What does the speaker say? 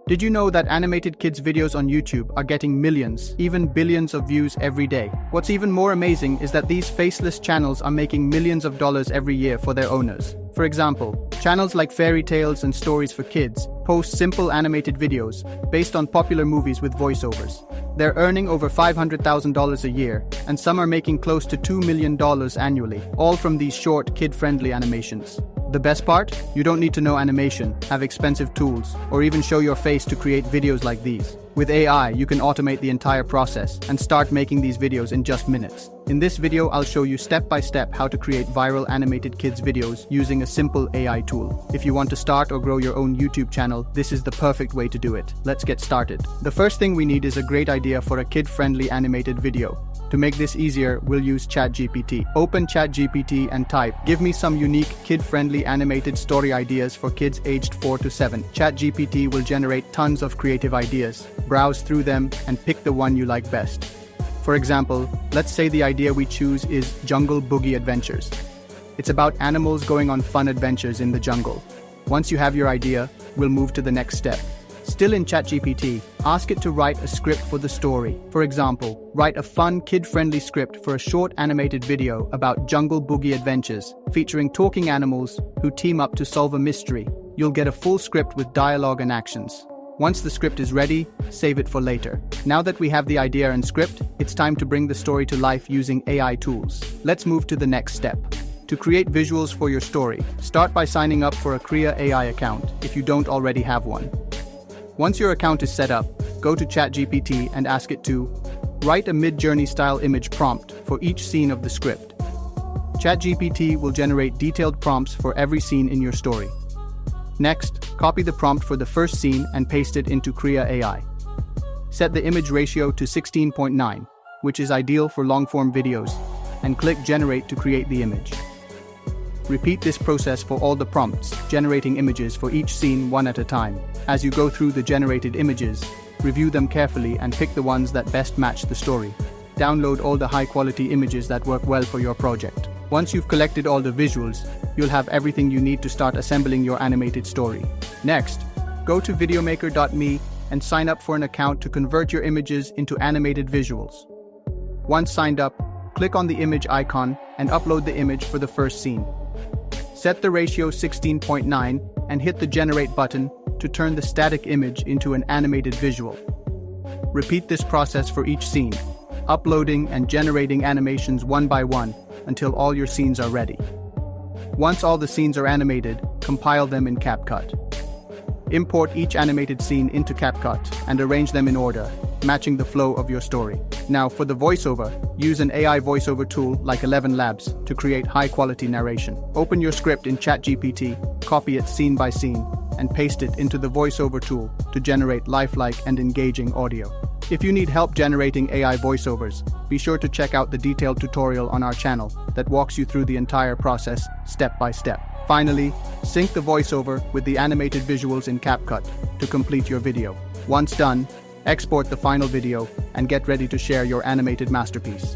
Did you know that animated kids videos on YouTube are getting millions, even billions of views every day? What's even more amazing is that these faceless channels are making millions of dollars every year for their owners. For example, channels like Fairy Tales and Stories for Kids post simple animated videos based on popular movies with voiceovers. They're earning over $500,000 a year, and some are making close to $2 million annually, all from these short, kid-friendly animations. The best part? You don't need to know animation, have expensive tools, or even show your face to create videos like these. With AI, you can automate the entire process and start making these videos in just minutes. In this video, I'll show you step-by-step how to create viral animated kids videos using a simple AI tool. If you want to start or grow your own YouTube channel, this is the perfect way to do it. Let's get started. The first thing we need is a great idea for a kid-friendly animated video. To make this easier, we'll use ChatGPT. Open ChatGPT and type, "Give me some unique, kid-friendly animated story ideas for kids aged 4 to 7. ChatGPT will generate tons of creative ideas. Browse through them and pick the one you like best. For example, let's say the idea we choose is Jungle Boogie Adventures. It's about animals going on fun adventures in the jungle. Once you have your idea, we'll move to the next step. Still in ChatGPT, ask it to write a script for the story. For example, write a fun, kid-friendly script for a short animated video about Jungle Boogie Adventures, featuring talking animals who team up to solve a mystery. You'll get a full script with dialogue and actions. Once the script is ready, save it for later. Now that we have the idea and script, it's time to bring the story to life using AI tools. Let's move to the next step. To create visuals for your story, start by signing up for a Kaa AI account if you don't already have one. Once your account is set up, go to ChatGPT and ask it to write a Mid-Journey style image prompt for each scene of the script. ChatGPT will generate detailed prompts for every scene in your story. Next, copy the prompt for the first scene and paste it into Kaa AI. Set the image ratio to 16:9, which is ideal for long-form videos, and click Generate to create the image. Repeat this process for all the prompts, generating images for each scene one at a time. As you go through the generated images, review them carefully and pick the ones that best match the story. Download all the high-quality images that work well for your project. Once you've collected all the visuals, you'll have everything you need to start assembling your animated story. Next, go to videomaker.me and sign up for an account to convert your images into animated visuals. Once signed up, click on the image icon and upload the image for the first scene. Set the ratio 16:9 and hit the Generate button to turn the static image into an animated visual. Repeat this process for each scene, uploading and generating animations one by one until all your scenes are ready. Once all the scenes are animated, compile them in CapCut. Import each animated scene into CapCut and arrange them in order, matching the flow of your story. Now for the voiceover, use an AI voiceover tool like 11 Labs to create high-quality narration. Open your script in ChatGPT, copy it scene by scene, and paste it into the voiceover tool to generate lifelike and engaging audio. If you need help generating AI voiceovers, be sure to check out the detailed tutorial on our channel that walks you through the entire process step by step. Finally, sync the voiceover with the animated visuals in CapCut to complete your video. Once done, export the final video and get ready to share your animated masterpiece.